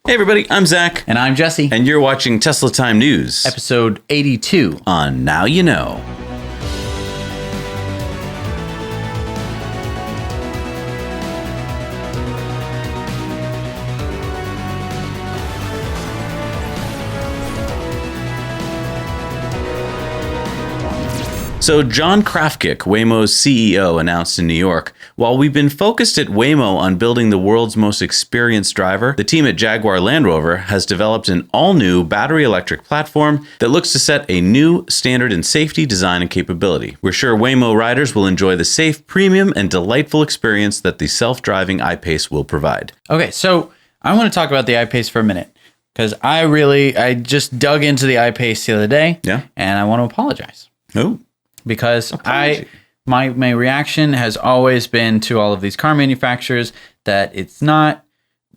Hey everybody, I'm Zach. And I'm Jesse. And you're watching Tesla Time News. Episode 82. On Now You Know. So John Krafkic, Waymo's CEO, announced in New York, while we've been focused at Waymo on building the world's most experienced driver, the team at Jaguar Land Rover has developed an all-new battery electric platform that looks to set a new standard in safety, design, and capability. We're sure Waymo riders will enjoy the safe, premium, and delightful experience that the self-driving IPace will provide. Okay, so I want to talk about the IPace for a minute, because I just dug into the IPace the other day, and I want to apologize. Oh. Because my reaction has always been to all of these car manufacturers that it's not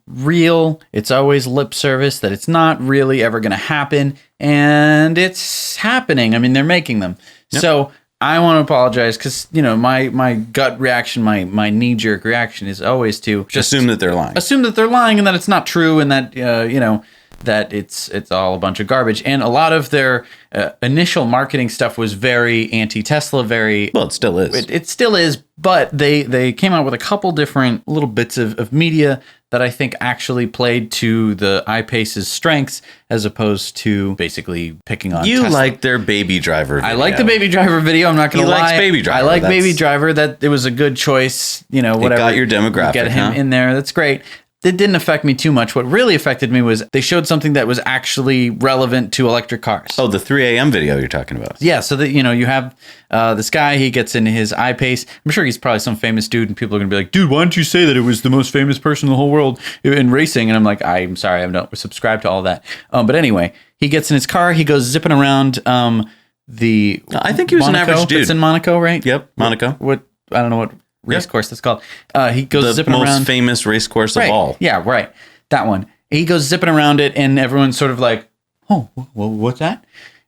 real. It's always lip service, that it's not really ever going to happen. And it's happening. I mean, they're making them. Yep. So I want to apologize because, you know, my gut reaction, my knee-jerk reaction is always to just assume that they're lying. Assume that they're lying and that it's not true and that, that it's all a bunch of garbage. And a lot of their initial marketing stuff was very anti-Tesla, well, it still is. It still is, but they came out with a couple different little bits of media that I think actually played to the iPace's strengths as opposed to basically picking on You Tesla. like their baby driver video. I like the baby driver video. I'm not going to lie. He likes baby driver. I like baby driver. That it was a good choice. You know, whatever. It got your demographic. Get him in there. That's great. It didn't affect me too much. What really affected me was they showed something that was actually relevant to electric cars. Oh, the 3 a.m. video you're talking about. Yeah, so that, you know, you have this guy, he gets in his iPace. I'm sure he's probably some famous dude, and people are going to be like, dude, why don't you say that it was the most famous person in the whole world in racing? And I'm like, I'm sorry, I don't subscribe to all that. But anyway, he gets in his car, he goes zipping around I think he was an average dude. It's in Monaco, right? Yep, Monaco. What I don't know what race course that's called. He goes zipping around. The most famous race course of all. Yeah, right. That one. He goes zipping around it, and everyone's sort of like, oh, well, what's that?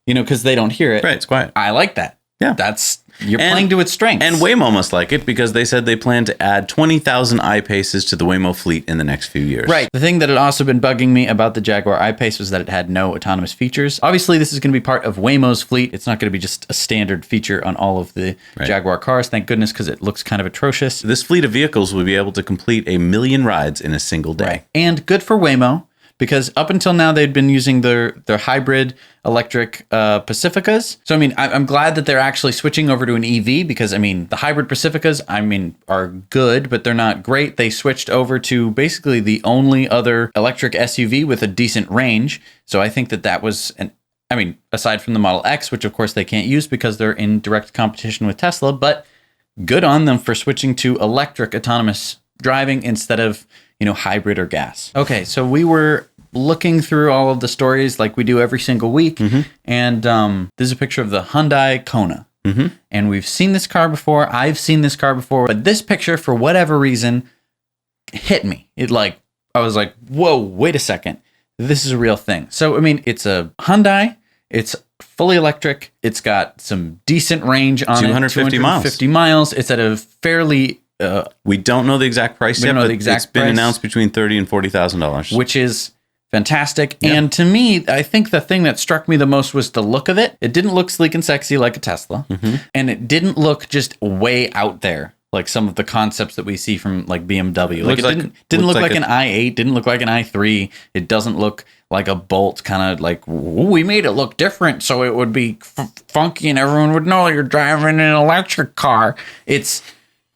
You know, because they don't hear it. Right, it's quiet. I like that. Yeah. You're playing to its strengths. And Waymo must like it because they said they plan to add 20,000 iPaces to the Waymo fleet in the next few years. Right. The thing that had also been bugging me about the Jaguar iPace was that it had no autonomous features. Obviously, this is going to be part of Waymo's fleet. It's not going to be just a standard feature on all of the Jaguar cars. Thank goodness, because it looks kind of atrocious. This fleet of vehicles will be able to complete 1 million rides in a single day. Right. And good for Waymo, because up until now, they'd been using their hybrid electric Pacificas. So, I mean, I'm glad that they're actually switching over to an EV because, I mean, the hybrid Pacificas, I mean, are good, but they're not great. They switched over to basically the only other electric SUV with a decent range. So I think that was aside from the Model X, which of course they can't use because they're in direct competition with Tesla, but good on them for switching to electric autonomous driving instead of, hybrid or gas. Okay, so we were looking through all of the stories like we do every single week. Mm-hmm. And there's a picture of the Hyundai Kona. Mm-hmm. And we've seen this car before. I've seen this car before. But this picture, for whatever reason, hit me. I was like, whoa, wait a second. This is a real thing. So, I mean, it's a Hyundai. It's fully electric. It's got some decent range on 250 it. 250 miles. It's at a fairly... we don't know the exact price yet, but it's been announced between $30,000 and $40,000. Which is... fantastic. Yep. And to me, I think the thing that struck me the most was the look of it. It didn't look sleek and sexy like a Tesla. Mm-hmm. And it didn't look just way out there like some of the concepts that we see from like BMW. Like it didn't look like an i8, didn't look like an i3. It doesn't look like a Bolt, kind of like, we made it look different so it would be funky and everyone would know you're driving an electric car. It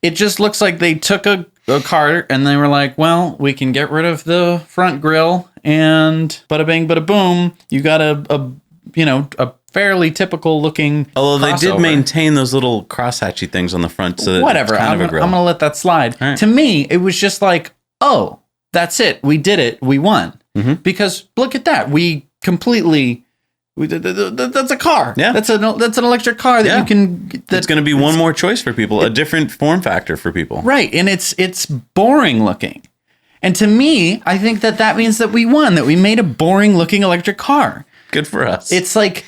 just looks like they took a car and they were like, well, we can get rid of the front grille and bada bing, bada boom. You got a fairly typical looking Although crossover. They did maintain those little crosshatchy things on the front. So whatever. Kind of a grill. I'm going to let that slide. Right. To me, it was just like, oh, that's it. We did it. We won. Mm-hmm. Because look at that. We completely... that's a car. Yeah, that's an electric car that you can. It's going to be one more choice for people, a different form factor for people. Right, and it's boring looking, and to me, I think that means that we won. That we made a boring looking electric car. Good for us. It's like,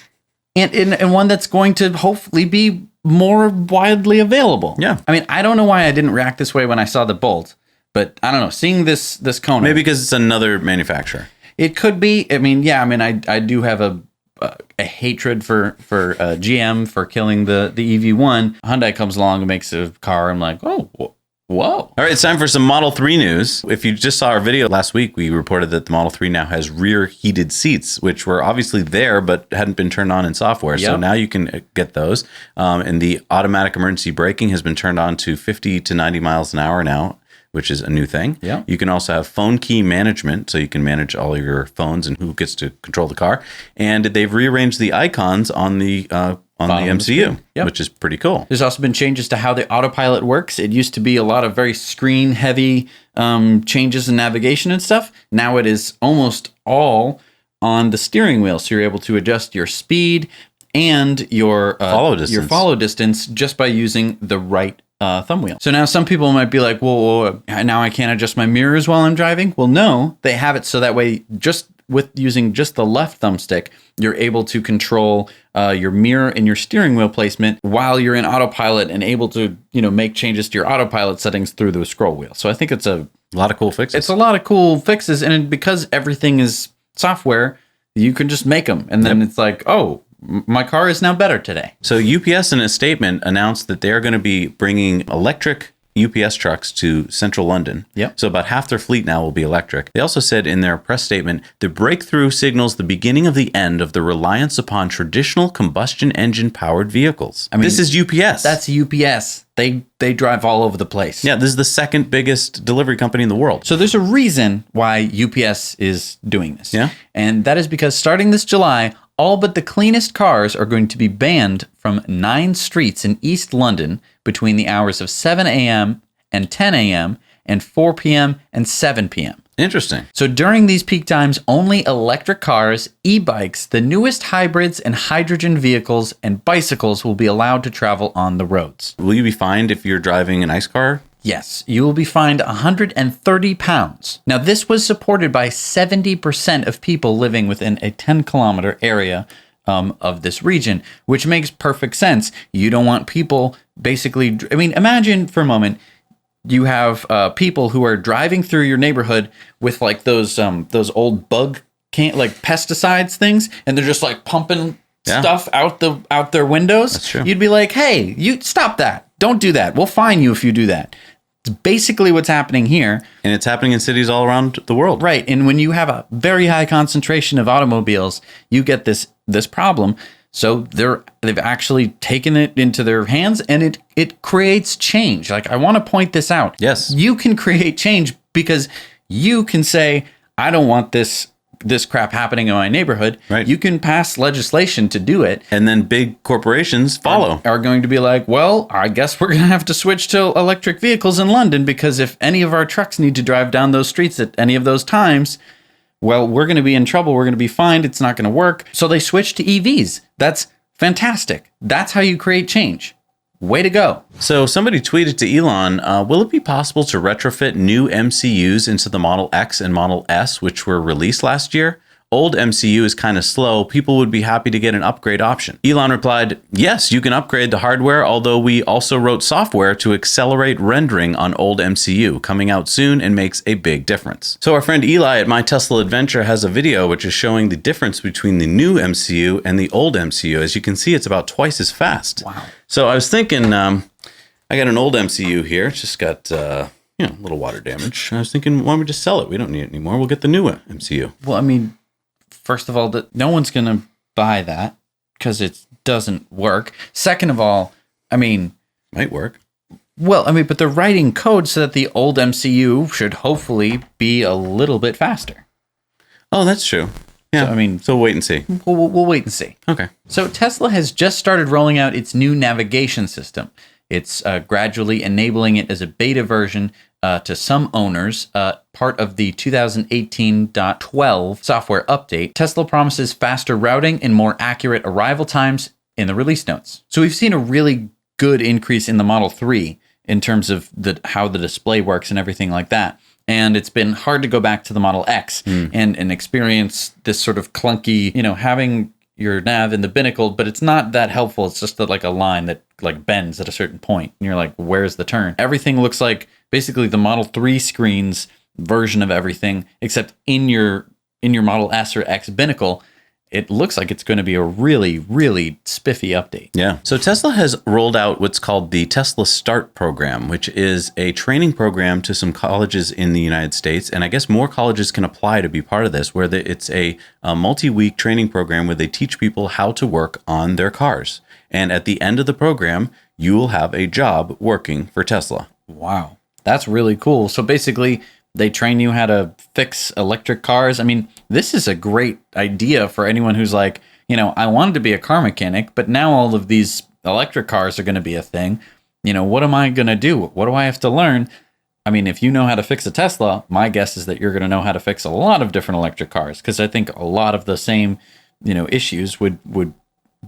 and one that's going to hopefully be more widely available. Yeah, I mean, I don't know why I didn't react this way when I saw the Bolt, but I don't know. Seeing this Kona, maybe because it's another manufacturer. It could be. I mean, yeah. I mean, I do have a hatred for GM for killing the EV1. Hyundai comes along and makes a car. I'm like, oh, whoa. All right, it's time for some Model 3 news. If you just saw our video last week, we reported that the Model 3 now has rear heated seats, which were obviously there but hadn't been turned on in software. So now you can get those. And the automatic emergency braking has been turned on to 50 to 90 miles an hour now, which is a new thing. Yeah. You can also have phone key management, so you can manage all your phones and who gets to control the car. And they've rearranged the icons on the MCU, which is pretty cool. There's also been changes to how the autopilot works. It used to be a lot of very screen-heavy changes in navigation and stuff. Now it is almost all on the steering wheel, so you're able to adjust your speed and your follow distance just by using the right thumb wheel. So now some people might be like, well, now I can't adjust my mirrors while I'm driving. Well, no, they have it so that way just with using just the left thumbstick, you're able to control your mirror and your steering wheel placement while you're in autopilot and able to, make changes to your autopilot settings through the scroll wheel. So I think it's a lot of cool fixes. It's a lot of cool fixes. And because everything is software, you can just make them. And then it's like, oh, my car is now better today. So UPS in a statement announced that they're going to be bringing electric UPS trucks to central London. Yep. So about half their fleet now will be electric. They also said in their press statement, the breakthrough signals the beginning of the end of the reliance upon traditional combustion engine powered vehicles. I mean, this is UPS. That's UPS. They drive all over the place. Yeah, this is the second biggest delivery company in the world. So there's a reason why UPS is doing this. Yeah. And that is because starting this July, all but the cleanest cars are going to be banned from 9 streets in East London between the hours of 7 a.m. and 10 a.m. and 4 p.m. and 7 p.m. Interesting. So during these peak times, only electric cars, e-bikes, the newest hybrids and hydrogen vehicles, and bicycles will be allowed to travel on the roads. Will you be fined if you're driving an ICE car? Yes, you will be fined £130. Now, this was supported by 70% of people living within a 10-kilometer area of this region, which makes perfect sense. You don't want people basically... I mean, imagine for a moment, you have people who are driving through your neighborhood with like those old bug pesticides things, and they're just like pumping stuff out their windows. That's true. You'd be like, hey, you stop that. Don't do that. We'll fine you if you do that. It's basically what's happening here. And it's happening in cities all around the world. Right. And when you have a very high concentration of automobiles, you get this problem. So they've actually taken it into their hands, and it creates change. Like, I want to point this out. Yes. You can create change because you can say, I don't want this crap happening in my neighborhood. Right. You can pass legislation to do it. And then big corporations follow. Are going to be like, well, I guess we're going to have to switch to electric vehicles in London, because if any of our trucks need to drive down those streets at any of those times, well, we're going to be in trouble. We're going to be fined. It's not going to work. So they switch to EVs. That's fantastic. That's how you create change. Way to go. So somebody tweeted to Elon, will it be possible to retrofit new MCUs into the Model X and Model S, which were released last year? Old MCU is kind of slow. People would be happy to get an upgrade option. Elon replied, yes, you can upgrade the hardware, although we also wrote software to accelerate rendering on old MCU, coming out soon and makes a big difference. So our friend Eli at My Tesla Adventure has a video which is showing the difference between the new MCU and the old MCU. As you can see, it's about twice as fast. Wow. So I was thinking, I got an old MCU here. It's just got, a little water damage. I was thinking, why don't we just sell it? We don't need it anymore. We'll get the new MCU. Well, I mean, first of all, no one's going to buy that because it doesn't work. Second of all, I mean... Might work. Well, I mean, but they're writing code so that the old MCU should hopefully be a little bit faster. Oh, that's true. Yeah, so, I mean... So wait and see. We'll wait and see. Okay. So Tesla has just started rolling out its new navigation system. It's gradually enabling it as a beta version to some owners, part of the 2018.12 software update. Tesla promises faster routing and more accurate arrival times in the release notes. So we've seen a really good increase in the Model 3 in terms of how the display works and everything like that. And it's been hard to go back to the Model X and experience this sort of clunky, having your nav in the binnacle, but it's not that helpful. It's just like a line that like bends at a certain point, and you're like, where's the turn? Everything looks like basically the Model 3 screen's version of everything, except in your in your Model S or X binnacle, it looks like it's going to be a really, really spiffy update. Yeah. So Tesla has rolled out what's called the Tesla Start program, which is a training program to some colleges in the United States. And I guess more colleges can apply to be part of this, where it's a multi-week training program where they teach people how to work on their cars. And at the end of the program, you will have a job working for Tesla. Wow. That's really cool. So basically, they train you how to fix electric cars. I mean, this is a great idea for anyone who's like, I wanted to be a car mechanic, but now all of these electric cars are going to be a thing. What am I going to do? What do I have to learn? I mean, if you know how to fix a Tesla, my guess is that you're going to know how to fix a lot of different electric cars, because I think a lot of the same, issues would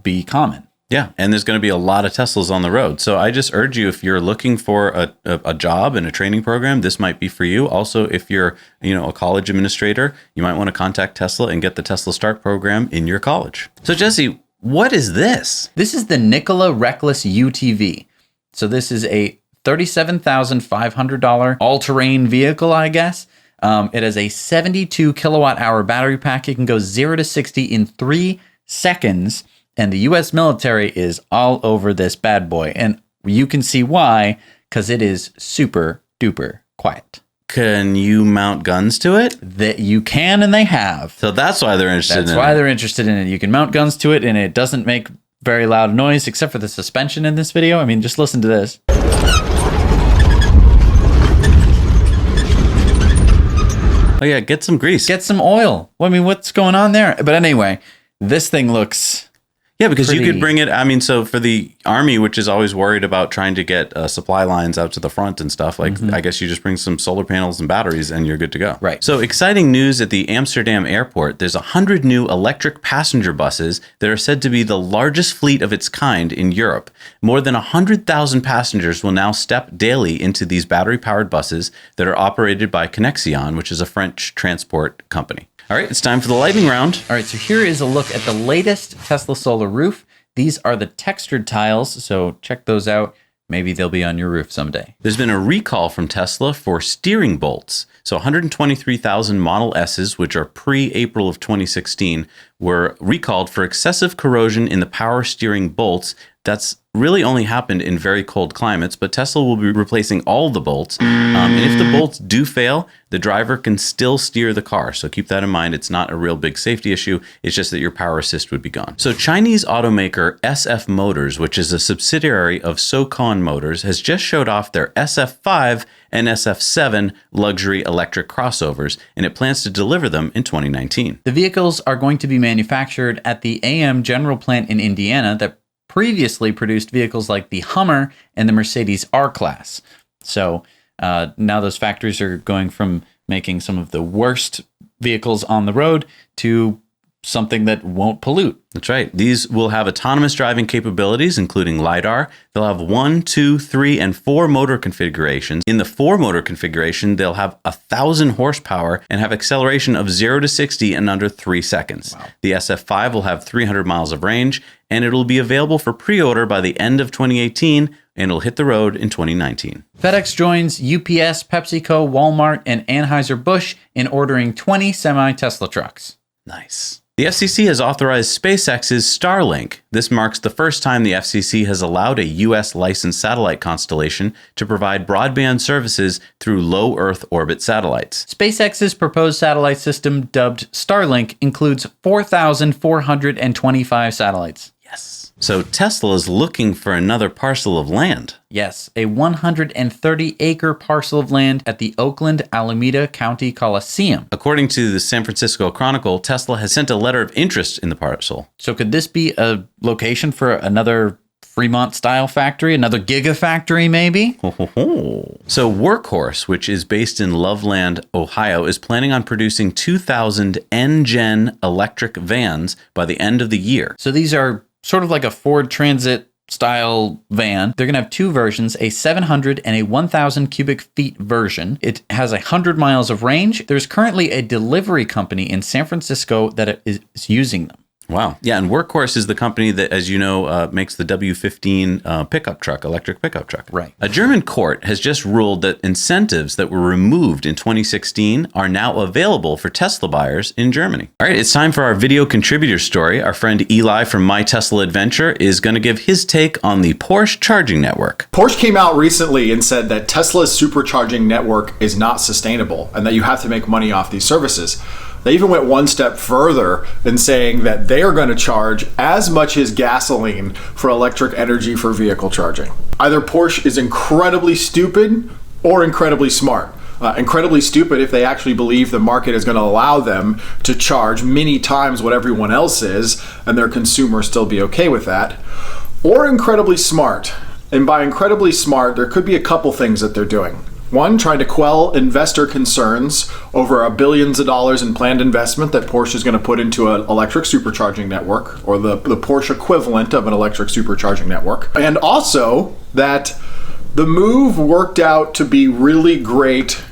be common. Yeah, and there's going to be a lot of Teslas on the road. So I just urge you, if you're looking for a job and a training program, this might be for you. Also, if you're a college administrator, you might want to contact Tesla and get the Tesla Start program in your college. So Jesse, what is this? This is the Nikola Reckless UTV. So this is a $37,500 all-terrain vehicle, I guess. It has a 72 kilowatt-hour battery pack. It can go 0 to 60 in 3 seconds. And the U.S. military is all over this bad boy. And you can see why, because it is super duper quiet. Can you mount guns to it? That you can, and they have. So that's why they're interested in it. That's why they're interested in it. You can mount guns to it, and it doesn't make very loud noise, except for the suspension in this video. I mean, just listen to this. Oh yeah, get some grease. Get some oil. Well, I mean, what's going on there? But anyway, this thing looks... Yeah, because you could bring it. I mean, so for the Army, which is always worried about trying to get supply lines out to the front and stuff, like I guess you just bring some solar panels and batteries and you're good to go. Right. So exciting news at the Amsterdam airport. There's 100 new electric passenger buses that are said to be the largest fleet of its kind in Europe. More than 100,000 passengers will now step daily into these battery-powered buses that are operated by Connexion, which is a French transport company. All right, it's time for the lightning round. All right, so here is a look at the latest Tesla solar roof. These are the textured tiles, so check those out. Maybe they'll be on your roof someday. There's been a recall from Tesla for steering bolts. So 123,000 Model S's, which are pre-April of 2016, were recalled for excessive corrosion in the power steering bolts. That's really only happened in very cold climates, but Tesla will be replacing all the bolts. And if the bolts do fail, the driver can still steer the car. So keep that in mind. It's not a real big safety issue. It's just that your power assist would be gone. So Chinese automaker SF Motors, which is a subsidiary of SoCon Motors, has just showed off their SF5 and SF7 luxury electric crossovers, and it plans to deliver them in 2019. The vehicles are going to be manufactured at the AM General plant in Indiana that previously produced vehicles like the Hummer and the Mercedes R-Class. So now those factories are going from making some of the worst vehicles on the road to something that won't pollute. That's right. These will have autonomous driving capabilities, including LiDAR. They'll have 1, 2, 3, and 4 motor configurations. In the 4 motor configuration, they'll have 1,000 horsepower and have acceleration of 0 to 60 in under 3 seconds. Wow. The SF5 will have 300 miles of range, and it'll be available for pre-order by the end of 2018, and it'll hit the road in 2019. FedEx joins UPS, PepsiCo, Walmart, and Anheuser-Busch in ordering 20 semi-Tesla trucks. Nice. The FCC has authorized SpaceX's Starlink. This marks the first time the FCC has allowed a U.S. licensed satellite constellation to provide broadband services through low Earth orbit satellites. SpaceX's proposed satellite system, dubbed Starlink, includes 4,425 satellites. Yes. So Tesla is looking for another parcel of land. Yes, a 130-acre parcel of land at the Oakland-Alameda County Coliseum. According to the San Francisco Chronicle, Tesla has sent a letter of interest in the parcel. So could this be a location for another Fremont-style factory, another gigafactory maybe? So Workhorse, which is based in Loveland, Ohio, is planning on producing 2,000 N-Gen electric vans by the end of the year. So these are sort of like a Ford Transit style van. They're going to have 2 versions, a 700 and a 1,000 cubic feet version. It has 100 miles of range. There's currently a delivery company in San Francisco that is using them. Wow. Yeah, and Workhorse is the company that, as you know, makes the W15 pickup truck, electric pickup truck. Right. A German court has just ruled that incentives that were removed in 2016 are now available for Tesla buyers in Germany. All right, it's time for our video contributor story. Our friend Eli from My Tesla Adventure is going to give his take on the Porsche charging network. Porsche came out recently and said that Tesla's supercharging network is not sustainable and that you have to make money off these services. They even went one step further in saying that they are going to charge as much as gasoline for electric energy for vehicle charging. Either Porsche is incredibly stupid or incredibly smart. Incredibly stupid if they actually believe the market is going to allow them to charge many times what everyone else is and their consumers still be okay with that. Or incredibly smart. And by incredibly smart, there could be a couple things that they're doing. One, trying to quell investor concerns over billions of dollars in planned investment that Porsche is going to put into an electric supercharging network, or the Porsche equivalent of an electric supercharging network. And also that the move worked out to be really great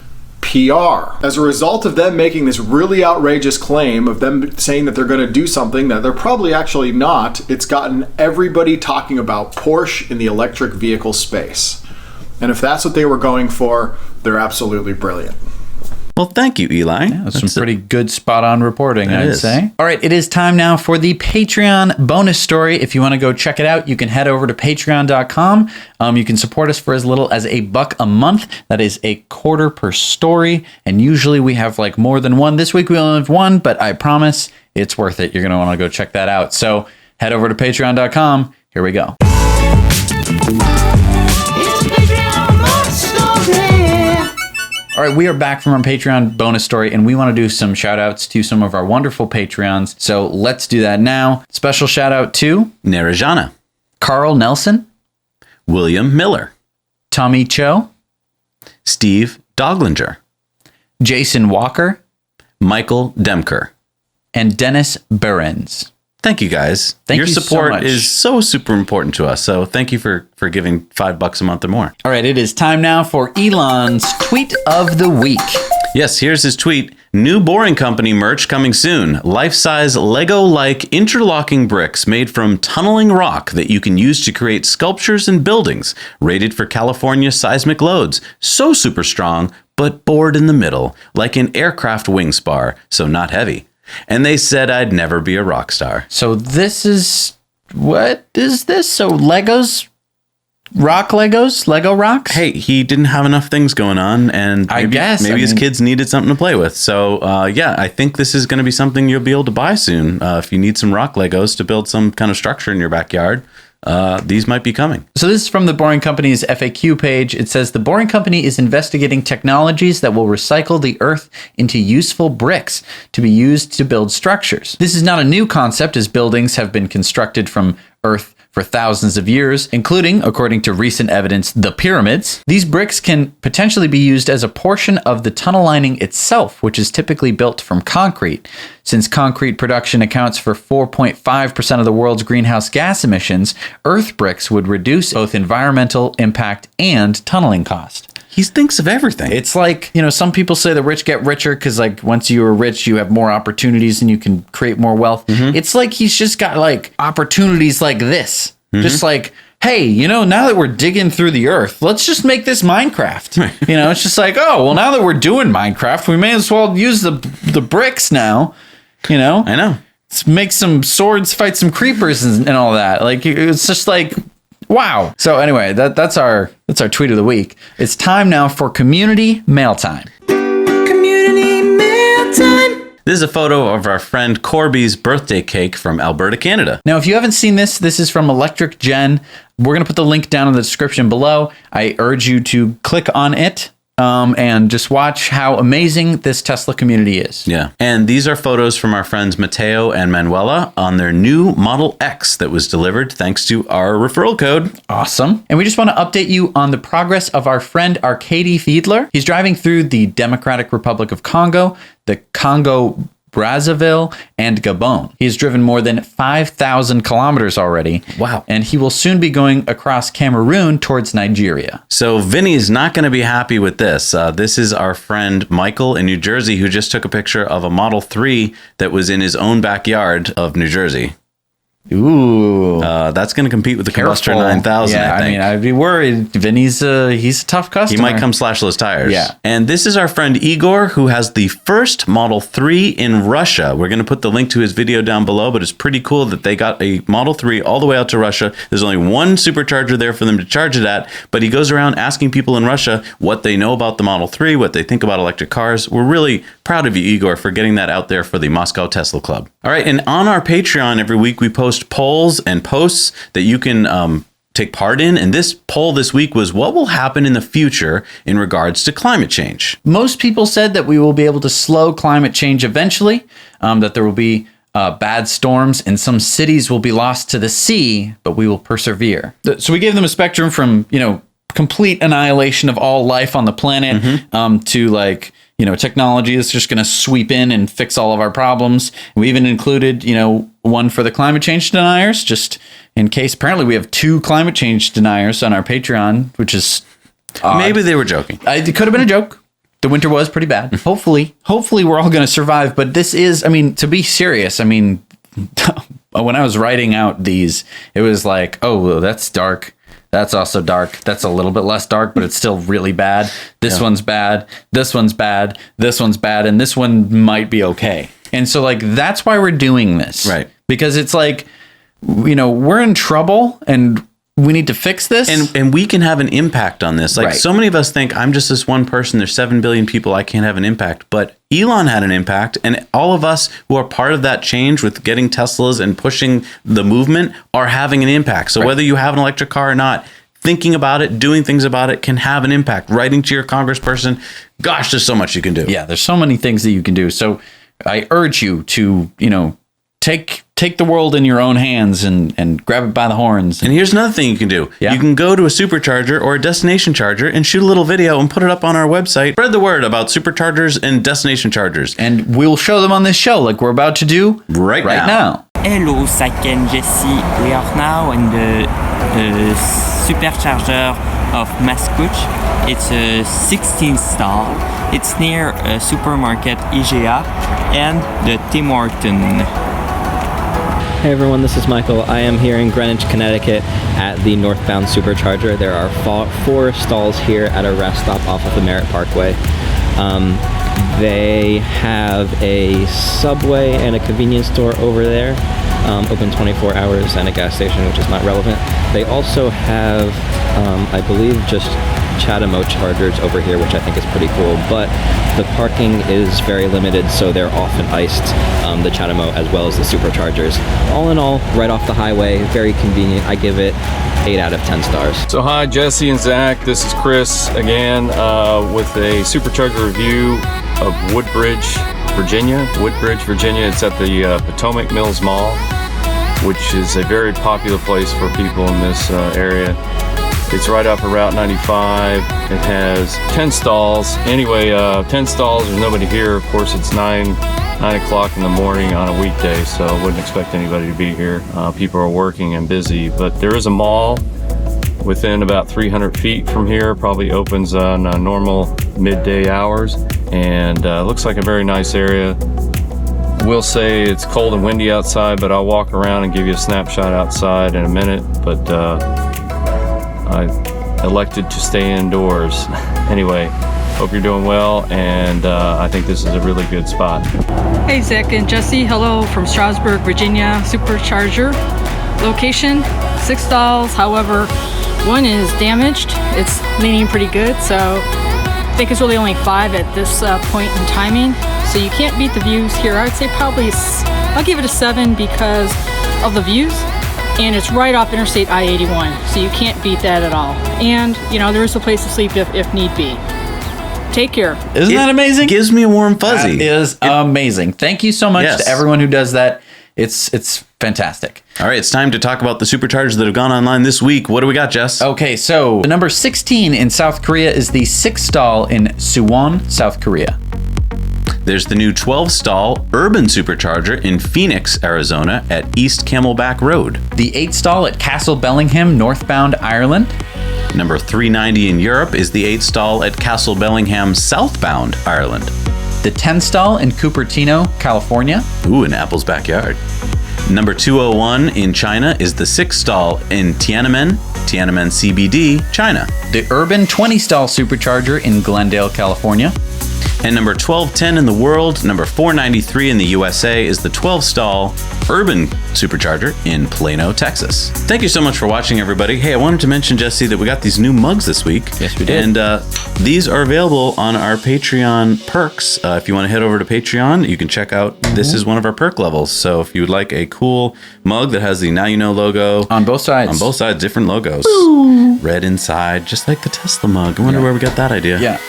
PR. As a result of them making this really outrageous claim of them saying that they're going to do something that they're probably actually not, it's gotten everybody talking about Porsche in the electric vehicle space. And if that's what they were going for, they're absolutely brilliant. Well, thank you, Eli. Yeah, that's some pretty good spot-on reporting, I'd is. say. All right, it is time now for the Patreon bonus story. If you want to go check it out, you can head over to patreon.com. You can support us for as little as $1 a month. That is a quarter per story. And usually we have like more than one. This week we only have one, but I promise it's worth it. You're going to want to go check that out. So head over to patreon.com. Here we go. All right, we are back from our Patreon bonus story, and we want to do some shout outs to some of our wonderful Patreons. So let's do that now. Special shout out to Narajana, Carl Nelson, William Miller, Tommy Cho, Steve Doglinger, Jason Walker, Michael Demker, and Dennis Behrens. Thank you, guys. Thank Your you so support much. is so super important to us. So thank you for giving $5 a month or more. All right, it is time now for Elon's tweet of the week. Yes, here's his tweet. New Boring Company merch coming soon. Life-size Lego-like interlocking bricks made from tunneling rock that you can use to create sculptures and buildings. Rated for California seismic loads. So super strong, but bored in the middle, like an aircraft wing spar, so not heavy. And they said I'd never be a rock star. So this is, what is this? So Legos? Lego rocks? Hey, he didn't have enough things going on, and maybe his kids needed something to play with. So, yeah, I think this is going to be something you'll be able to buy soon. If you need some rock Legos to build some kind of structure in your backyard, these might be coming. So this is from the Boring Company's FAQ page. It says, the Boring Company is investigating technologies that will recycle the earth into useful bricks to be used to build structures. This is not a new concept, as buildings have been constructed from earth for thousands of years, including, according to recent evidence, the pyramids. These bricks can potentially be used as a portion of the tunnel lining itself, which is typically built from concrete. Since concrete production accounts for 4.5% of the world's greenhouse gas emissions, earth bricks would reduce both environmental impact and tunneling cost. He thinks of everything. It's like, some people say the rich get richer because, like, once you are rich, you have more opportunities and you can create more wealth. Mm-hmm. It's like he's just got, like, opportunities like this. Mm-hmm. Just like, hey, now that we're digging through the earth, let's just make this Minecraft. It's just like, oh, well, now that we're doing Minecraft, we may as well use the bricks now. I know. Let's make some swords, fight some creepers and all that. Like, it's just like... wow. So anyway, that's our tweet of the week. It's time now for community mail time. Community mail time. This is a photo of our friend Corby's birthday cake from Alberta, Canada. Now, if you haven't seen this is from Electric Gen. We're going to put the link down in the description below. I urge you to click on it. And just watch how amazing this Tesla community is. Yeah. And these are photos from our friends Mateo and Manuela on their new Model X that was delivered thanks to our referral code. Awesome. And we just want to update you on the progress of our friend Arkady Fiedler. He's driving through the Democratic Republic of Congo, the Congo Brazzaville, and Gabon. He's driven more than 5,000 kilometers already. Wow. And he will soon be going across Cameroon towards Nigeria. So Vinny's not going to be happy with this. This is our friend Michael in New Jersey who just took a picture of a Model 3 that was in his own backyard of New Jersey. Ooh. That's going to compete with the Combustor 9000, Yeah, I think. mean, I'd be worried. Vinny's he's a tough customer. He might come slashless tires. Yeah. And this is our friend Igor, who has the first Model 3 in Russia. We're going to put the link to his video down below, but it's pretty cool that they got a Model 3 all the way out to Russia. There's only one supercharger there for them to charge it at, but he goes around asking people in Russia what they know about the Model 3, what they think about electric cars. We're really proud of you, Igor, for getting that out there for the Moscow Tesla Club. All right, and on our Patreon every week, we post polls and posts that you can take part in. And this poll this week was, what will happen in the future in regards to climate change? Most people said that we will be able to slow climate change eventually, that there will be bad storms and some cities will be lost to the sea, but we will persevere. So we gave them a spectrum from, complete annihilation of all life on the planet to like, technology that's just going to sweep in and fix all of our problems. We even included, one for the climate change deniers, just in case. Apparently we have 2 climate change deniers on our Patreon, which is odd. Maybe they were joking. It could have been a joke. The winter was pretty bad. Hopefully we're all going to survive. But this is, to be serious, when I was writing out these, it was like, oh, well, that's dark. That's also dark. That's a little bit less dark, but it's still really bad. This one's bad. This one's bad. This one's bad. And this one might be okay. And so that's why we're doing this. Right. Because it's like, we're in trouble and we need to fix this. And we can have an impact on this. Right. So many of us think, I'm just this one person. There's 7 billion people. I can't have an impact. But Elon had an impact. And all of us who are part of that change with getting Teslas and pushing the movement are having an impact. So whether you have an electric car or not, thinking about it, doing things about it can have an impact. Writing to your congressperson, gosh, there's so much you can do. Yeah, there's so many things that you can do. So I urge you to, take the world in your own hands and grab it by the horns. And here's another thing you can do. Yeah. You can go to a supercharger or a destination charger and shoot a little video and put it up on our website. Spread the word about superchargers and destination chargers. And we'll show them on this show like we're about to do Right now. Hello, Zach and Jesse. We are now in the Supercharger of Mascouche. It's a 16 stall. It's near a supermarket IGA and the Tim Horton. Hey everyone, this is Michael. I am here in Greenwich, Connecticut at the northbound Supercharger. There are 4 stalls here at a rest stop off of the Merritt Parkway. They have a Subway and a convenience store over there, open 24 hours, and a gas station, which is not relevant. They also have, I believe, just Chatamo chargers over here, which I think is pretty cool, but the parking is very limited, so they're often iced, the Chatamo as well as the Superchargers. All in all, right off the highway, very convenient. I give it 8 out of 10 stars. So hi, Jesse and Zach. This is Chris again with a Supercharger review of Woodbridge, Virginia. It's at the Potomac Mills Mall, which is a very popular place for people in this area. It's right off of Route 95. It has 10 stalls. Anyway, 10 stalls, there's nobody here. Of course, it's 9 o'clock in the morning on a weekday, so I wouldn't expect anybody to be here. People are working and busy, but there is a mall within about 300 feet from here. Probably opens on normal midday hours, and looks like a very nice area. Will say it's cold and windy outside, but I'll walk around and give you a snapshot outside in a minute, but I elected to stay indoors. Anyway, hope you're doing well, and I think this is a really good spot. Hey Zach and Jesse, hello from Strasburg, Virginia, Supercharger. Location, 6 stalls, however, one is damaged. It's leaning pretty good, so I think it's really only 5 at this point in timing. So you can't beat the views here. I would say probably, I'll give it a 7 because of the views. And it's right off Interstate I-81, so you can't beat that at all. And, there is a place to sleep if need be. Take care. Isn't that amazing? Gives me a warm fuzzy. That is amazing. Thank you so much Yes. to everyone who does that. it's fantastic. All right, it's time to talk about the superchargers that have gone online this week. What do we got, Jess? Okay, so the number 16 in South Korea is the 6-stall in Suwon, South Korea. There's the new 12-stall urban supercharger in Phoenix, Arizona at East Camelback Road. The 8-stall at Castle Bellingham, northbound Ireland. Number 390 in Europe is the 8-stall at Castle Bellingham, southbound Ireland. The 10-stall in Cupertino, California. Ooh, in Apple's backyard. Number 201 in China is the 6-stall in Tiananmen CBD, China. The urban 20-stall supercharger in Glendale, California. And number 1210 in the world, number 493 in the USA is the 12-stall urban supercharger in Plano, Texas. Thank you so much for watching, everybody. Hey, I wanted to mention, Jesse, that we got these new mugs this week. Yes, we did. And these are available on our Patreon perks. If you want to head over to Patreon, you can check out, this is one of our perk levels. So if you would like a cool mug that has the Now You Know logo. On both sides. On both sides, different logos. Red inside, just like the Tesla mug. I wonder where we got that idea. Yeah.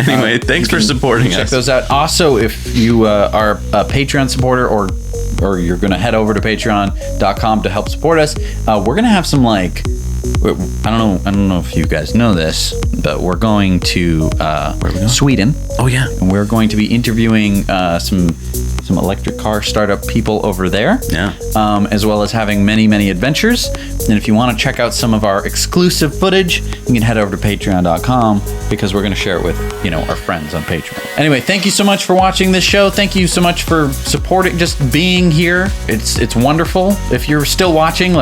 Anyway, thanks for supporting Check us. those out. Also, if you are a Patreon supporter or you're going to head over to patreon.com to help support us, we're going to have some I don't know if you guys know this, but we're going to Sweden. Oh, yeah. And we're going to be interviewing some electric car startup people over there. Yeah. As well as having many, many adventures. And if you want to check out some of our exclusive footage, you can head over to patreon.com because we're going to share it with, our friends on Patreon. Anyway, thank you so much for watching this show. Thank you so much for supporting, just being here. It's wonderful. If you're still watching,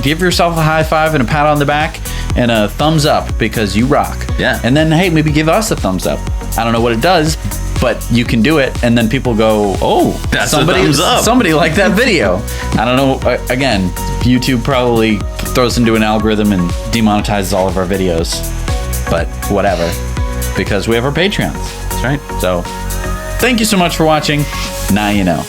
give yourself a high five and a pat on the back and a thumbs up because you rock. Yeah. And then, hey, maybe give us a thumbs up. I don't know what it does, but you can do it, and then people go, "Oh, that's a thumbs up." Somebody liked that video." I don't know. Again, YouTube probably throws into an algorithm and demonetizes all of our videos, but whatever, because we have our Patreons. That's right. So, thank you so much for watching. Now you know.